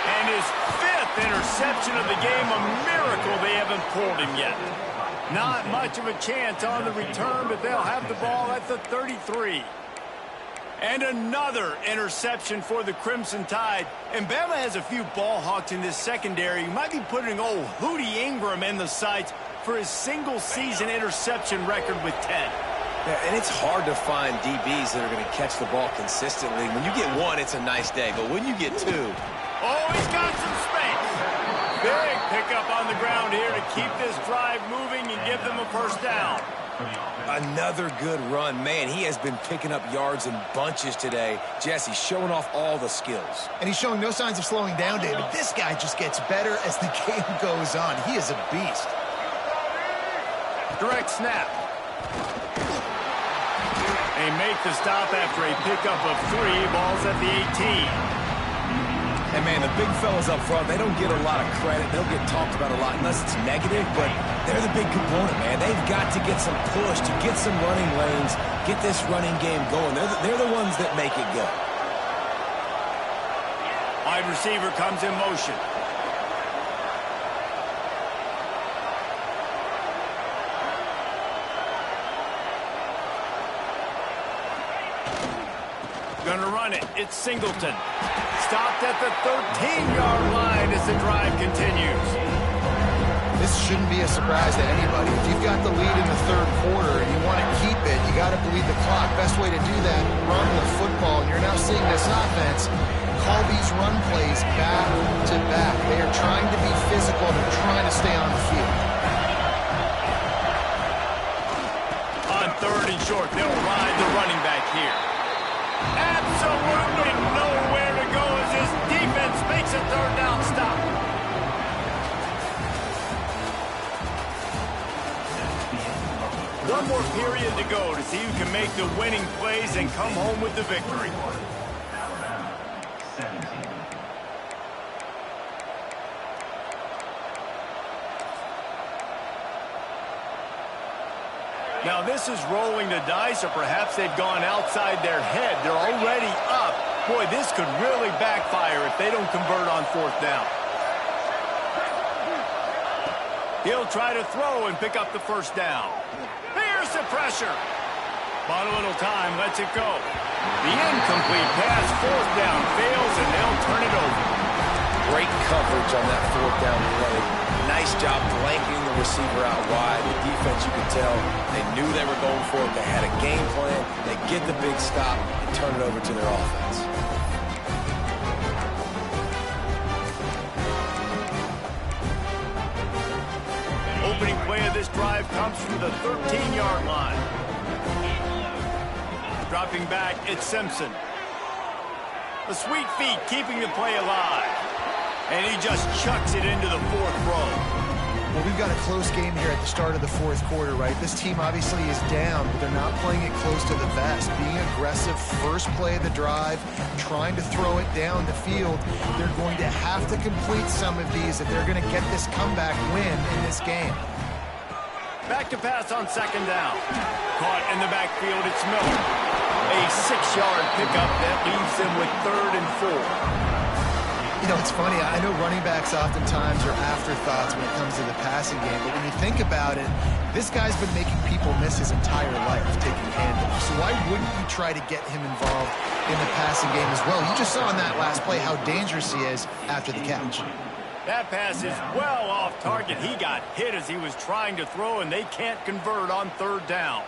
And his 5th interception of the game, a miracle they haven't pulled him yet. Not much of a chance on the return, but they'll have the ball at the 33. And another interception for the Crimson Tide. And Bama has a few ball hawks in this secondary. You might be putting old Hootie Ingram in the sights for his single-season interception record with 10. Yeah, and it's hard to find DBs that are going to catch the ball consistently. When you get 1, it's a nice day. But when you get 2... Oh, he's got some space. Big pickup on the ground here to keep this drive moving and give them a first down. Another good run. Man, he has been picking up yards in bunches today. Jesse showing off all the skills. And he's showing no signs of slowing down, David. This guy just gets better as the game goes on. He is a beast. Direct snap. They make the stop after a pickup of 3. Balls at the 18. And, man, the big fellas up front, they don't get a lot of credit. They'll get talked about a lot unless it's negative, but they're the big component, man. They've got to get some push, to get some running lanes, get this running game going. They're the ones that make it go. Wide receiver comes in motion. Gonna run it. It's Singleton. Stopped at the 13-yard line as the drive continues. This shouldn't be a surprise to anybody. If you've got the lead in the 3rd quarter and you want to keep it, you got to bleed the clock. Best way to do that, run the football. And you're now seeing this offense call these run plays back to back. They are trying to be physical. They're trying to stay on the field. On 3rd and short, they'll ride the running back here. Absolutely nowhere to go as his defense makes a 3rd down stop. One more period to go to see who can make the winning plays and come home with the victory. Now this is rolling the dice, or perhaps they've gone outside their head. They're already up. Boy, this could really backfire if they don't convert on 4th down. He'll try to throw and pick up the first down. Here's the pressure. Bought a little time, lets it go. The incomplete pass, 4th down, fails, and they'll turn it over. Great coverage on that 4th down play. Nice job blanketing the receiver out wide. The defense, you could tell, they knew they were going for it. They had a game plan. They get the big stop and turn it over to their offense. opening play of this drive comes from the 13-yard line. Dropping back, it's Simpson. The sweet feet keeping the play alive. And he just chucks it into the fourth row. Well, we've got a close game here at the start of the fourth quarter, right? This team obviously is down, but they're not playing it close to the vest. Being aggressive, first play of the drive, trying to throw it down the field. They're going to have to complete some of these if they're going to get this comeback win in this game. Back to pass on second down. Caught in the backfield, it's Miller. A 6-yard pickup that leaves them with 3rd and 4. You know, it's funny. I know running backs oftentimes are afterthoughts when it comes to the passing game, but when you think about it, this guy's been making people miss his entire life taking handoffs. So why wouldn't you try to get him involved in the passing game as well? You just saw in that last play how dangerous he is after the catch. That pass is well off target. He got hit as he was trying to throw, and they can't convert on 3rd down.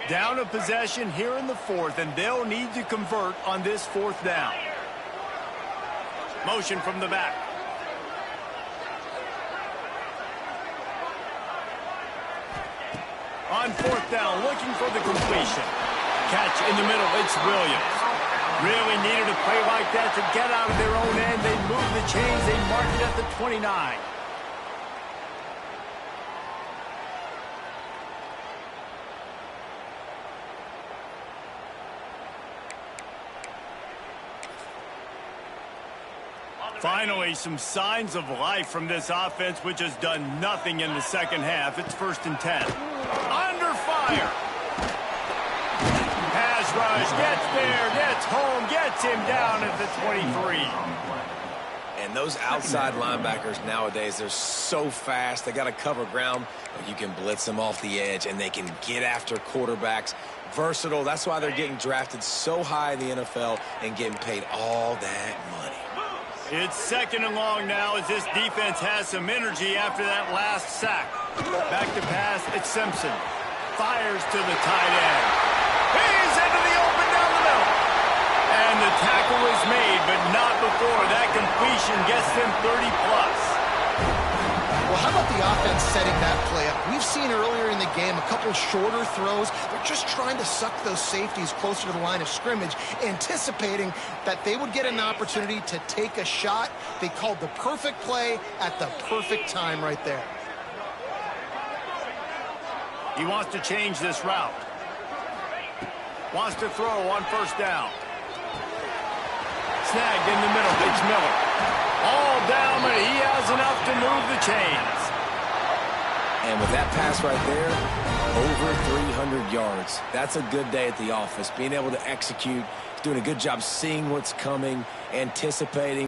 Down a possession here in the 4th, and they'll need to convert on this 4th down. Motion from the back. On 4th down, looking for the completion. Catch in the middle, it's Williams. Really needed a play like that to get out of their own end. They move the chains, they mark it at the 29. Finally, some signs of life from this offense, which has done nothing in the second half. It's 1st and 10. Under fire. Pass rush, gets there, gets home, gets him down at the 23. And those outside linebackers nowadays, they're so fast. They got to cover ground, but you can blitz them off the edge, and they can get after quarterbacks. Versatile. That's why they're getting drafted so high in the NFL and getting paid all that money. It's 2nd and long now as this defense has some energy after that last sack. Back to pass, it's Simpson. Fires to the tight end. He's into the open down the middle. And the tackle is made, but not before that completion gets them 30+. Well, how about the offense setting that play up? We've seen earlier in the game a couple shorter throws. They're just trying to suck those safeties closer to the line of scrimmage, anticipating that they would get an opportunity to take a shot. They called the perfect play at the perfect time right there. He wants to change this route. Wants to throw on 1st down. Snagged in the middle. It's Miller. All down, but he has enough to move the chains. And with that pass right there, over 300 yards. That's a good day at the office. Being able to execute, doing a good job seeing what's coming, anticipating.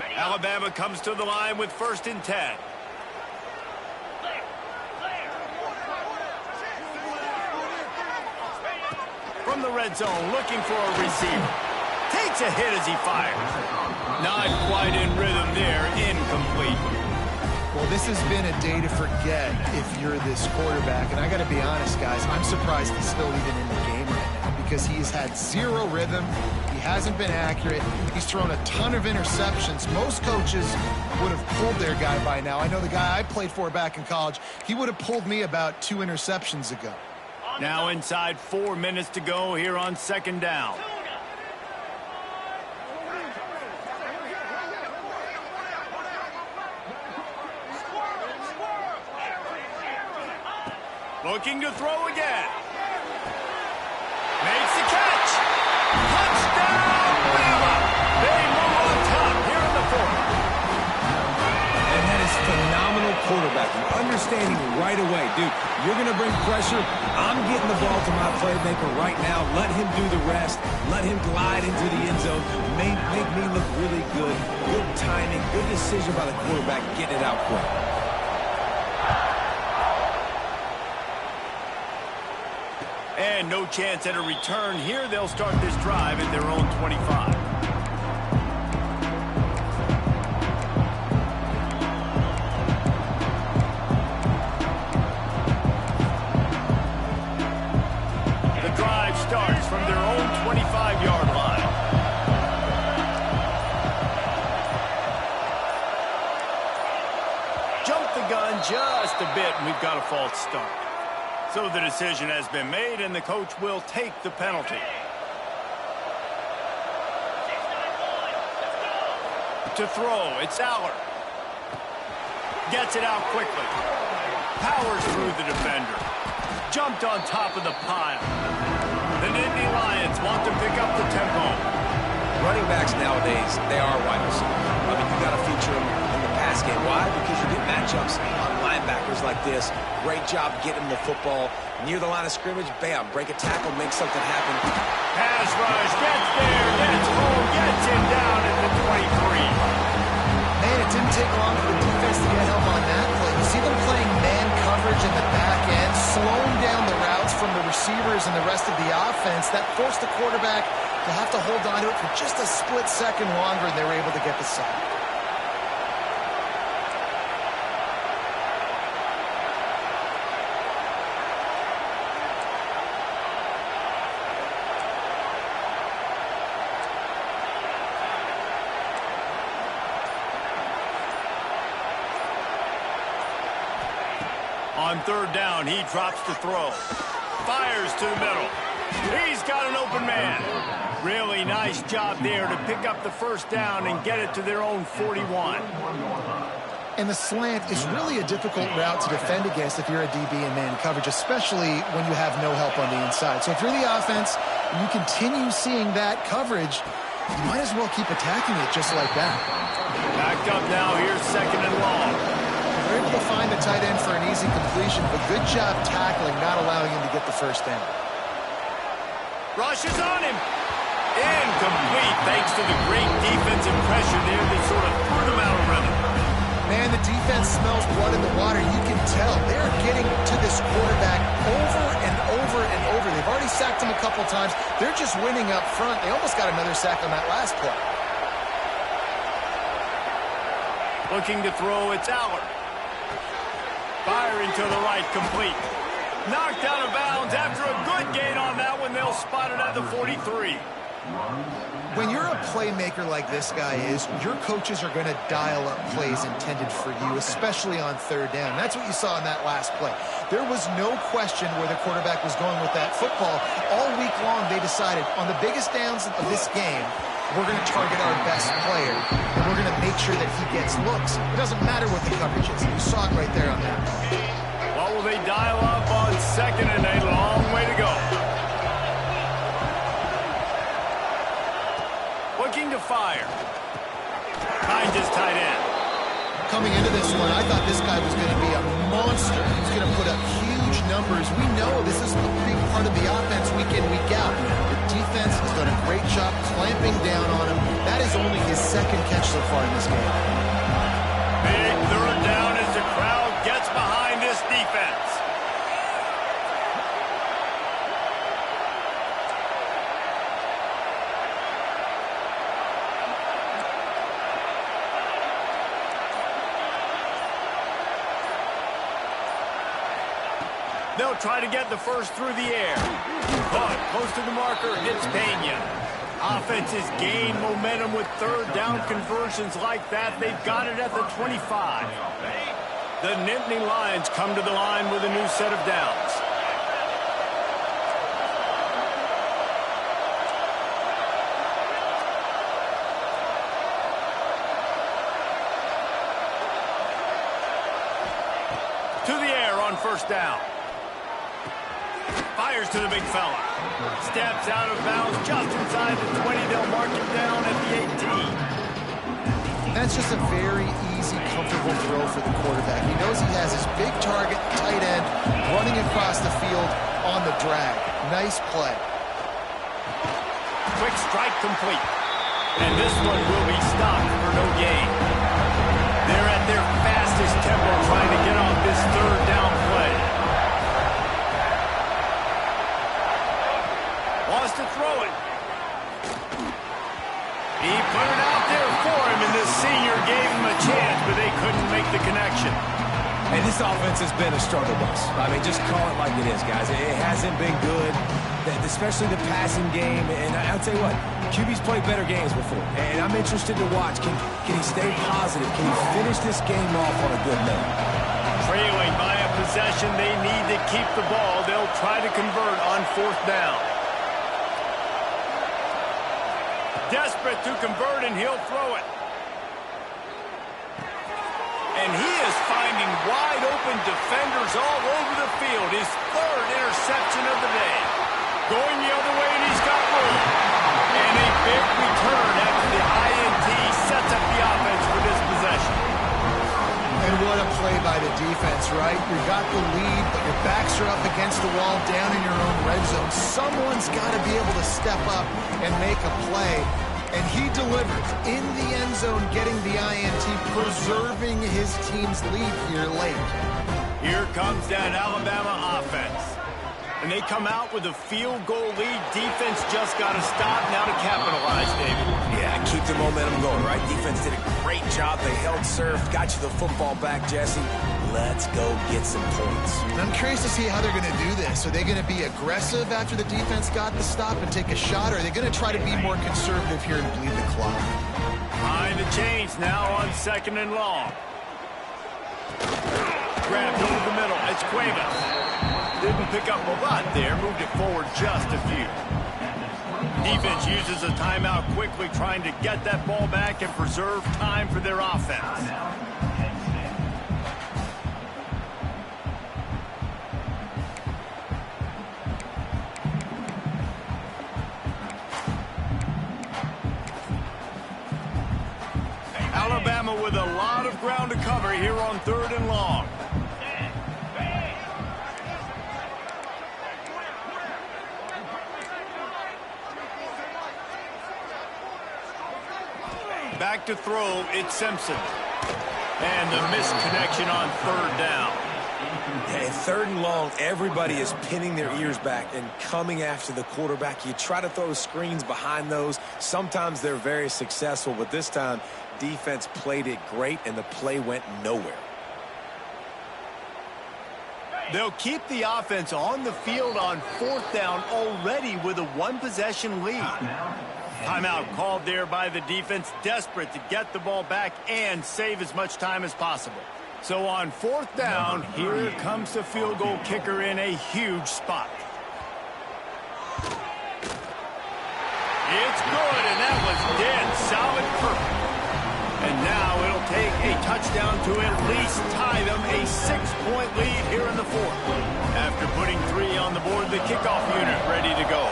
Alabama comes to the line with 1st and 10. From the red zone, looking for a receiver. Takes a hit as he fires. Not quite in rhythm there, incomplete. Well, this has been a day to forget if you're this quarterback. And I got to be honest, guys, I'm surprised he's still even in the game right now because he's had 0 rhythm. He hasn't been accurate. He's thrown a ton of interceptions. Most coaches would have pulled their guy by now. I know the guy I played for back in college, he would have pulled me about 2 interceptions ago. Now inside 4 minutes to go here on 2nd down. Looking to throw again. Makes the catch. Touchdown, Bama! They move on top here in the 4th. And that is phenomenal quarterbacking. Understanding right away, dude, you're going to bring pressure. I'm getting the ball to my playmaker right now. Let him do the rest. Let him glide into the end zone. Make me look really good. Good timing. Good decision by the quarterback getting it out quick. And no chance at a return here. They'll start this drive at their own 25. it, and we've got a false start. So the decision has been made, and the coach will take the penalty. To throw, it's Aller. Gets it out quickly. Powers through the defender. Jumped on top of the pile. The Nittany Lions want to pick up the tempo. Running backs nowadays, they are wide receivers. I mean, you got to feature them in the pass game. Why? Because you get matchups on linebackers like this. Great job getting the football near the line of scrimmage. Bam, break a tackle, make something happen. Pass rush, gets there, gets home, gets him down at the 23. Man, it didn't take long for the defense to get help on that play. You see them playing man coverage in the back end, slowing down the routes from the receivers and the rest of the offense. That forced the quarterback to have to hold on to it for just a split second longer, and they were able to get the sack. On third down, he drops to throw. Fires to the middle. He's got an open man. Really nice job there to pick up the first down and get it to their own 41. And the slant is really a difficult route to defend against if you're a DB in man coverage, especially when you have no help on the inside. So if you're the offense and you continue seeing that coverage, you might as well keep attacking it just like that. Backed up now, here's second and long. They're able to find the tight end for an easy completion, but good job tackling, not allowing him to get the first down. Rushes on him. Incomplete, thanks to the great defensive pressure there that sort of threw them out of rhythm. Man, the defense smells blood in the water. You can tell they're getting to this quarterback over and over and over. They've already sacked him a couple times. They're just winning up front. They almost got another sack on that last play. Looking to throw, it's Aller. Firing to the right, complete. Knocked out of bounds after a good gain on that one. They'll spot it at the 43. When you're a playmaker like this guy is, your coaches are going to dial up plays intended for you, especially on third down. That's what you saw in that last play. There was no question where the quarterback was going with that football. All week long, they decided on the biggest downs of this game, we're going to target our best player, and we're going to make sure that he gets looks. It doesn't matter what the coverage is. You saw it right there on that. What will they dial up on second and a long way to go? Looking to fire. Finds his tight end. Coming into this one, I thought this guy was going to be a monster. He's going to put up huge numbers. We know this is a big part of the offense week in, week out. The defense has done a great job clamping down on him. That is only his second catch so far in this game. Big third down as the crowd gets behind this defense. They'll try to get the first through the air. Caught close to the marker, hits Penn. Offenses gain momentum with third down conversions like that. They've got it at the 25. The Nittany Lions come to the line with a new set of downs. To the air on first down. Fires to the big fella. Steps out of bounds just inside the 20. They'll mark him down at the 18. That's just a very easy, comfortable throw for the quarterback. He knows he has his big target, tight end, running across the field on the drag. Nice play. Quick strike complete. And this one will be stopped for no gain. They're at their fastest tempo trying to get off this third down play. Wants to throw it. He put it out there for him, and the senior gave him a chance, but they couldn't make the connection. And this offense has been a struggle bus. I mean, just call it like it is, guys. It hasn't been good, especially the passing game. And I'll tell you what, QB's played better games before. And I'm interested to watch. Can he stay positive? Can he finish this game off on a good note? Trailing by a possession. They need to keep the ball. They'll try to convert on 4th down. Desperate to convert, and he'll throw it. And he is finding wide-open defenders all over the field. His 3rd interception of the day. Going the other way, and he's got room. And a big return after the INT sets up the offense for this possession. And what a play by the defense, right? You got the lead, but your backs are up against the wall down in your own red zone. Someone's got to be able to step up and make a play. And he delivers in the end zone, getting the INT, preserving his team's lead here late. Here comes that Alabama offense. And they come out with a field goal lead. Defense just got to stop now to capitalize, David. Yeah, keep the momentum going, right? Defense did a great job. They held serve, got you the football back, Jesse. Let's go get some points. I'm curious to see how they're going to do this. Are they going to be aggressive after the defense got the stop and take a shot, or are they going to try to be more conservative here and bleed the clock? Behind the chains now on 2nd and long. Grabbed over the middle. It's Cuevas. Didn't pick up a lot there. Moved it forward just a few. Defense uses a timeout quickly, trying to get that ball back and preserve time for their offense. Alabama with a lot of ground to cover here on 3rd and long. Back to throw, it's Simpson. And the missed connection on 3rd down. Yeah, 3rd and long, everybody is pinning their ears back and coming after the quarterback. You try to throw screens behind those. Sometimes they're very successful, but this time, defense played it great, and the play went nowhere. They'll keep the offense on the field on 4th down already with a 1-possession lead. Timeout called there by the defense, desperate to get the ball back and save as much time as possible. So on 4th down, here comes the field goal kicker in a huge spot. It's good, and that was dead solid perfect. And now it'll take a touchdown to at least tie them a 6-point lead here in the 4th. After putting 3 on the board, the kickoff unit ready to go.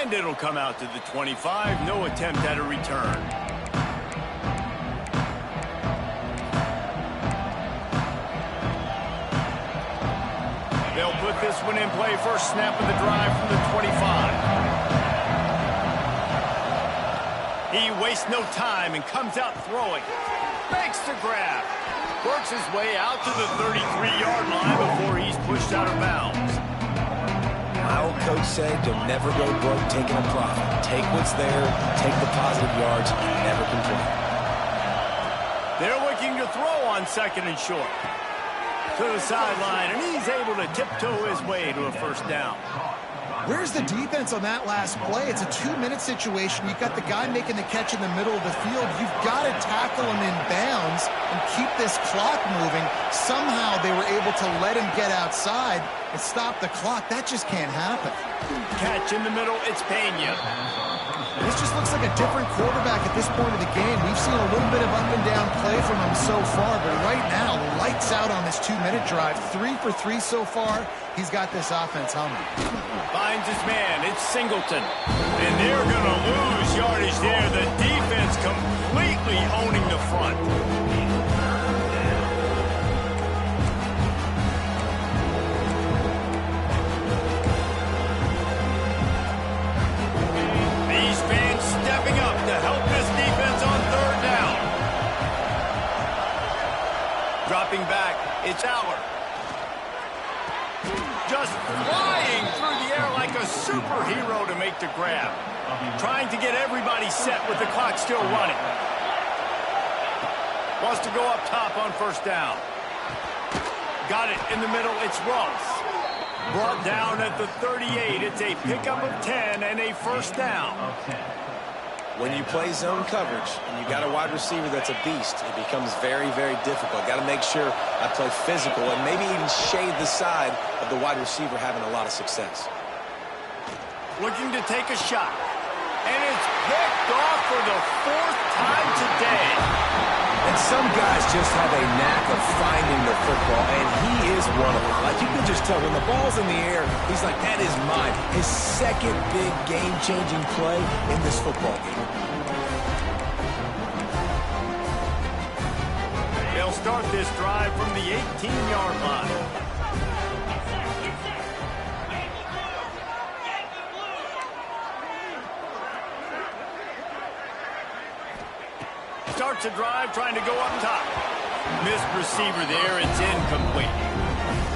And it'll come out to the 25. No attempt at a return. They'll put this one in play. First snap of the drive from the 25. He wastes no time and comes out throwing. Makes the grab. Works his way out to the 33-yard line before he's pushed out of bounds. My old coach said you'll never go broke taking a profit. Take what's there, take the positive yards, and never complain. They're looking to throw on 2nd and short. To the sideline, and he's able to tiptoe his way to a 1st down. Where's the defense on that last play? It's a 2-minute situation. You've got the guy making the catch in the middle of the field. You've got to tackle him in bounds and keep this clock moving. Somehow they were able to let him get outside and stop the clock. That just can't happen. Catch in the middle, it's Pena. This just looks like a different quarterback at this point of the game. We've seen a little bit of up and down play from him so far, but right now, lights out on this 2-minute drive. 3 for 3 so far. He's got this offense humming. Finds his man, it's Singleton. And they're going to lose yardage there. The defense completely owning the front. These fans stepping up to help this defense on 3rd down. Dropping back, it's Aller. Just flying through the air like a superhero to make the grab. Trying to get everybody set with the clock still running. Wants to go up top on 1st down. Got it in the middle, it's Ross. Brought down at the 38. It's a pickup of 10 and a 1st down. When you play zone coverage and you got a wide receiver that's a beast, it becomes very, very difficult. Got to make sure I play physical and maybe even shade the side of the wide receiver having a lot of success. Looking to take a shot. And it's picked off for the 4th time today. And some guys just have a knack of finding the football, and he is one of them. Like, you can just tell when the ball's in the air, he's like, that is mine. His second big game-changing play in this football game. They'll start this drive from the 18-yard line. Starts a drive trying to go up top. Missed receiver there. It's incomplete.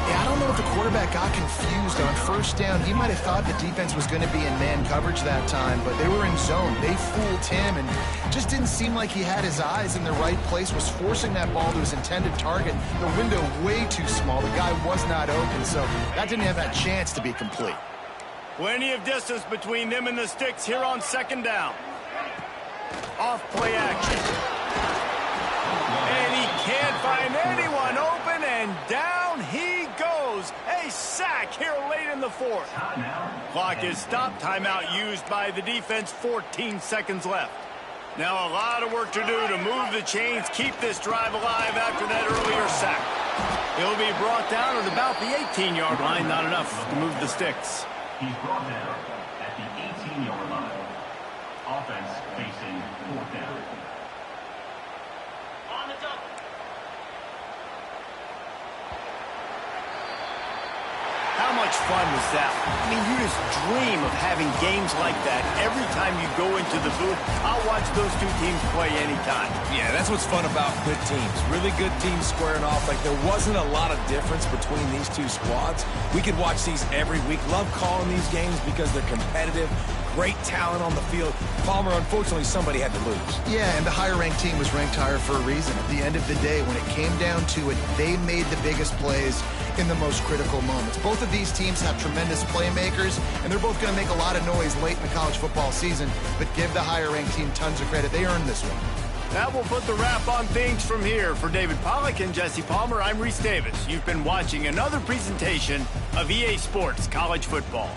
Yeah, I don't know if the quarterback got confused on first down. He might have thought the defense was going to be in man coverage that time, but they were in zone. They fooled him and just didn't seem like he had his eyes in the right place, was forcing that ball to his intended target. The window way too small. The guy was not open, so that didn't have that chance to be complete. Plenty of distance between them and the sticks here on 2nd down. Off play action. And he can't find anyone open, and down he goes. A sack here late in the 4th. Clock is stopped. Timeout used by the defense. 14 seconds left. Now a lot of work to do to move the chains, keep this drive alive after that earlier sack. He'll be brought down at about the 18-yard line. Not enough to move the sticks. He's brought down at the 18-yard line. Offense facing 4th down. On the double. How much fun was that? I mean, you just dream of having games like that every time you go into the booth. I'll watch those two teams play anytime. Yeah, that's what's fun about good teams. Really good teams squaring off. Like, there wasn't a lot of difference between these two squads. We could watch these every week. Love calling these games because they're competitive. Great talent on the field. Palmer, unfortunately, somebody had to lose. Yeah, and the higher-ranked team was ranked higher for a reason. At the end of the day, when it came down to it, they made the biggest plays in the most critical moments. Both of these teams have tremendous playmakers, and they're both going to make a lot of noise late in the college football season, but give the higher-ranked team tons of credit. They earned this one. That will put the wrap on things from here. For David Pollack and Jesse Palmer, I'm Reese Davis. You've been watching another presentation of EA Sports College Football.